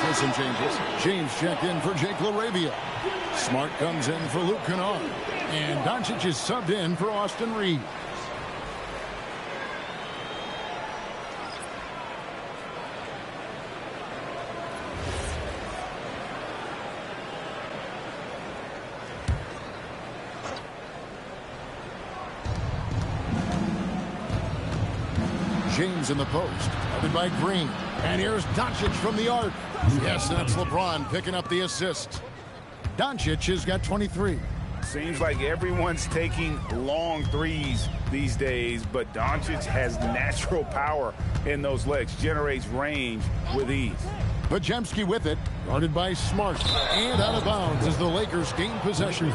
With some changes. James checked in for Jake LaRavia. Smart comes in for Luke Kennard. And Doncic is subbed in for Austin Reeves. James in the post, guarded by Green. And here's Doncic from the arc. Yes, that's LeBron picking up the assist. Doncic has got 23. Seems like everyone's taking long threes these days, but Doncic has natural power in those legs, generates range with ease. Podziemski with it, guarded by Smart. And out of bounds as the Lakers gain possession.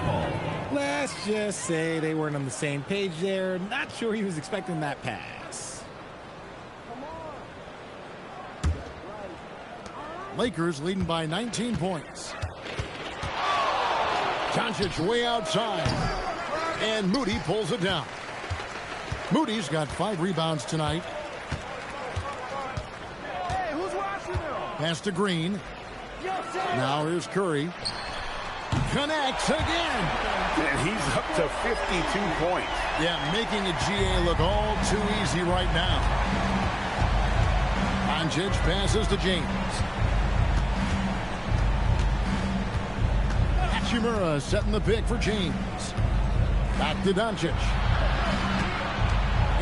Let's just say they weren't on the same page there. Not sure he was expecting that pass. Lakers leading by 19 points. Doncic way outside. And Moody pulls it down. Moody's got 5 rebounds tonight. Pass to Green. Now here's Curry. Connects again. And he's up to 52 points. Yeah, making a GA look all too easy right now. Doncic passes to James. Hachimura setting the pick for James. Back to Doncic.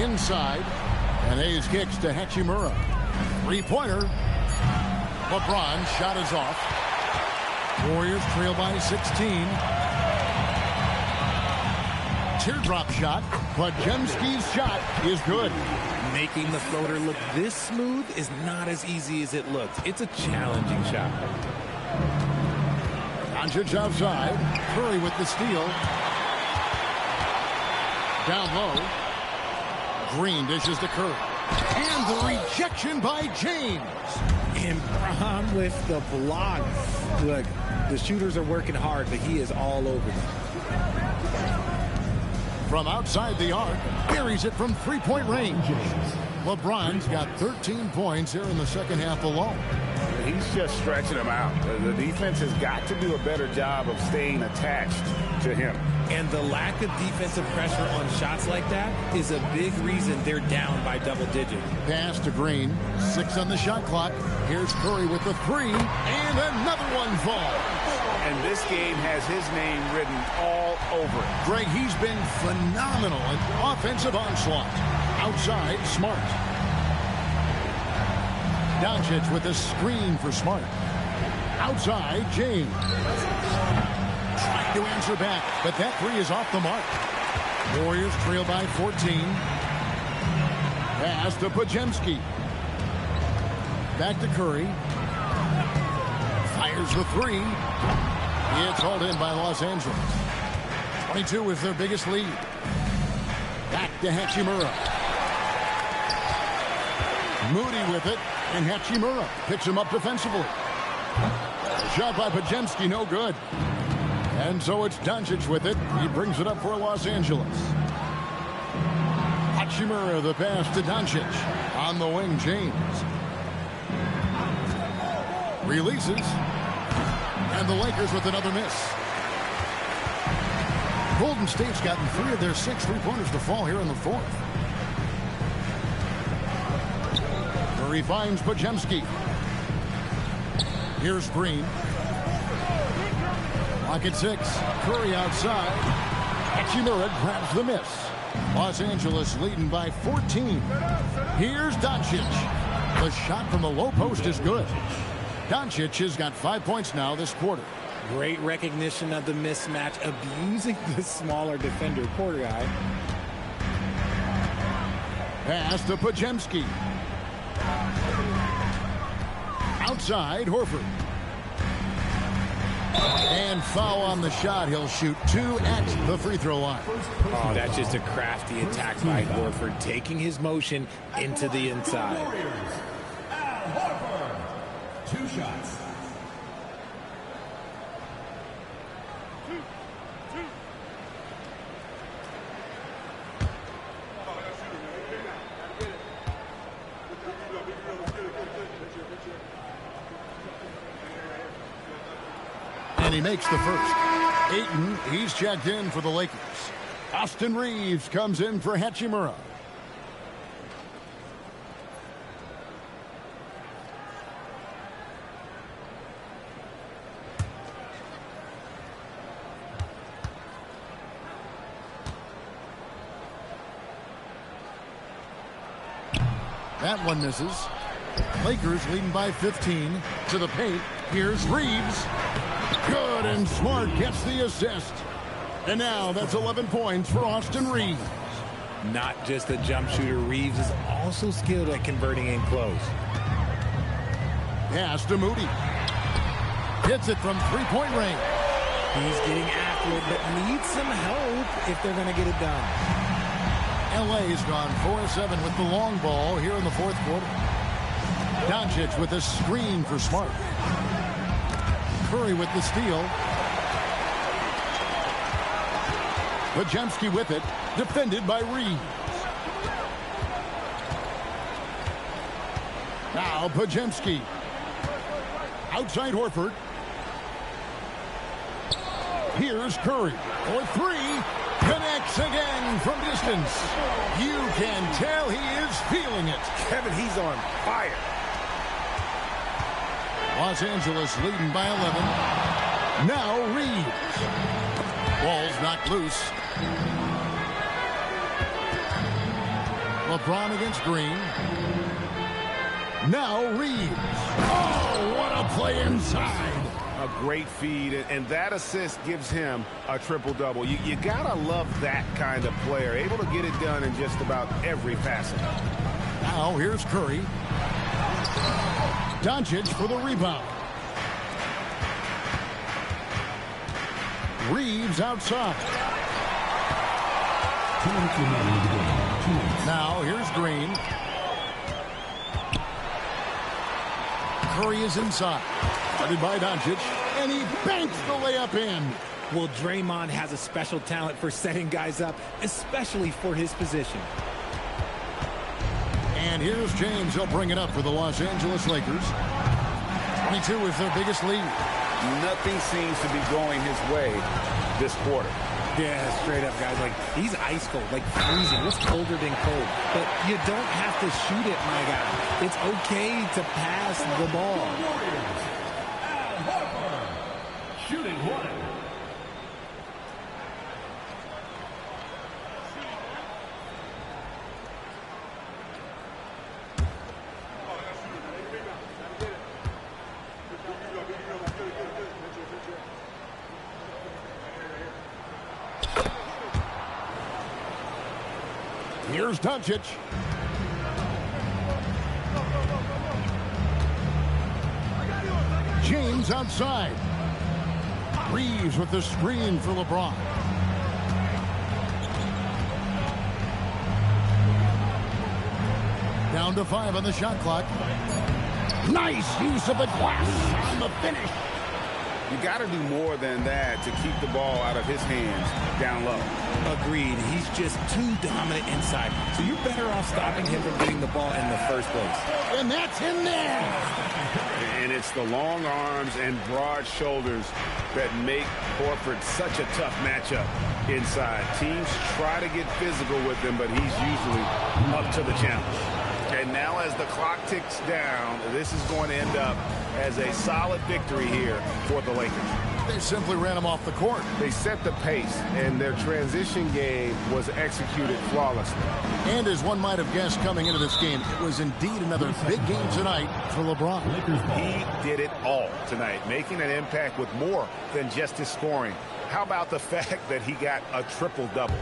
Inside. And Hayes kicks to Hachimura. Three-pointer. LeBron shot is off. Warriors trail by 16. Teardrop shot. Podziemski's shot is good. Making the floater look this smooth is not as easy as it looks. It's a challenging shot. Doncic outside. Curry with the steal. Down low. Green dishes to Curry. And the rejection by James. And Braun with the block. Look, the shooters are working hard, but he is all over them. From outside the arc, buries it from three-point range. LeBron's got 13 points here in the second half alone. He's just stretching them out. The defense has got to do a better job of staying attached to him. And the lack of defensive pressure on shots like that is a big reason they're down by double digits. Pass to Green. 6 on the shot clock. Here's Curry with the three. And another one falls. And this game has his name written all over it. Greg, he's been phenomenal in offensive onslaught. Outside, Smart. Doncic with a screen for Smart. Outside, James. Trying to answer back, but that three is off the mark. Warriors trail by 14. Pass to Podziemski. Back to Curry. Fires the three. It's hauled in by Los Angeles. 22 is their biggest lead. Back to Hachimura. Moody with it, and Hachimura picks him up defensively. Shot by Podziemski, no good. And so it's Doncic with it. He brings it up for Los Angeles. Hachimura, the pass to Doncic. On the wing, James. Releases. And the Lakers with another miss. Golden State's gotten 3 of their 6 three-pointers to fall here in the fourth. Curry finds Podziemski. Here's Green. Lock at 6. Curry outside. Hachimura grabs the miss. Los Angeles leading by 14. Here's Doncic. The shot from the low post is good. Doncic has got 5 points now this quarter. Great recognition of the mismatch, abusing the smaller defender. Poor guy. Pass to Podziemski. Outside, Horford. And foul on the shot. He'll shoot 2 at the free throw line. Oh, that's just a crafty attack by Horford, taking his motion into the inside. Warriors, Al Horford. 2 shots. And he makes the first. Ayton, he's checked in for the Lakers. Austin Reeves comes in for Hachimura. That one misses. Lakers leading by 15 to the paint. Here's Reeves. Good, and Smart gets the assist. And now that's 11 points for Austin Reeves. Not just a jump shooter, Reeves is also skilled at converting in close. Pass to Moody. Hits it from three-point range. He's getting after it, but needs some help if they're going to get it done. LA's gone 4-7 with the long ball here in the fourth quarter. Doncic with a screen for Smart. Curry with the steal. Podziemski with it, defended by Reeves. Now Podziemski. Outside Horford. Here's Curry for three. Connects again from distance. You can tell he is feeling it. Kevin, he's on fire. Los Angeles leading by 11. Now Reeves. Ball's knocked loose. LeBron against Green. Now Reeves. Oh, what a play inside. A great feed, and that assist gives him a triple-double. You gotta love that kind of player, able to get it done in just about every facet. Now here's Curry. Doncic for the rebound. Reeves outside. Now here's Green. Curry is inside. Guarded by Doncic, and he banks the layup in. Well, Draymond has a special talent for setting guys up, especially for his position. And here's James. He'll bring it up for the Los Angeles Lakers. 22 is their biggest lead. Nothing seems to be going his way this quarter. Yeah, straight up, guys. Like, he's ice cold, like freezing. What's colder than cold? But you don't have to shoot it, my guy. It's okay to pass the ball. Shooting one. Here's Doncic. James outside. Reeves with the screen for LeBron. Down to 5 on the shot clock. Nice use of the glass on the finish. You got to do more than that to keep the ball out of his hands down low. Agreed. He's just too dominant inside. So you're better off stopping him from getting the ball in the first place. And that's in there. And it's the long arms and broad shoulders that make Horford such a tough matchup inside. Teams try to get physical with him, but he's usually up to the challenge. And now as the clock ticks down, this is going to end up as a solid victory here for the Lakers. They simply ran him off the court. They set the pace, and their transition game was executed flawlessly. And as one might have guessed coming into this game, it was indeed another big game tonight for LeBron. He did it all tonight, making an impact with more than just his scoring. How about the fact that he got a triple-double?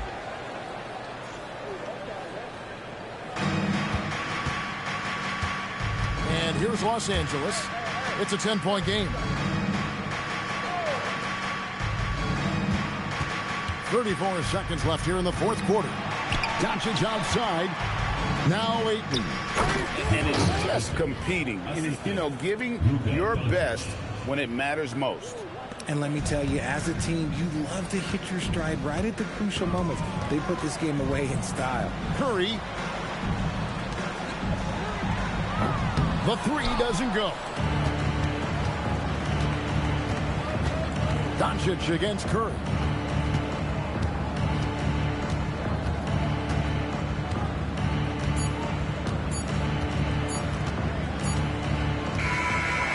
And here's Los Angeles. It's a 10-point game. 34 seconds left here in the fourth quarter. Doncic outside. Now 8. And it's just competing. You know, giving your best when it matters most. And let me tell you, as a team, you love to hit your stride right at the crucial moments. They put this game away in style. Curry. The 3 doesn't go. Doncic against Curry.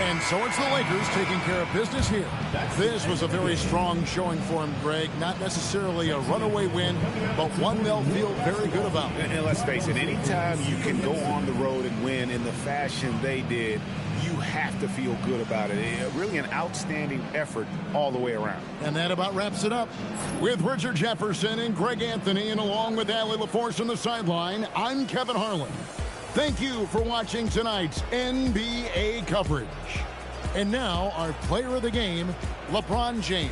And so it's the Lakers taking care of business here. This was a very strong showing for him, Greg. Not necessarily a runaway win, but one they'll feel very good about. And let's face it, anytime you can go on the road and win in the fashion they did, you have to feel good about it. Really an outstanding effort all the way around. And that about wraps it up. With Richard Jefferson and Greg Anthony, and along with Allie LaForce on the sideline, I'm Kevin Harlan. Thank you for watching tonight's NBA coverage. And now, our player of the game, LeBron James.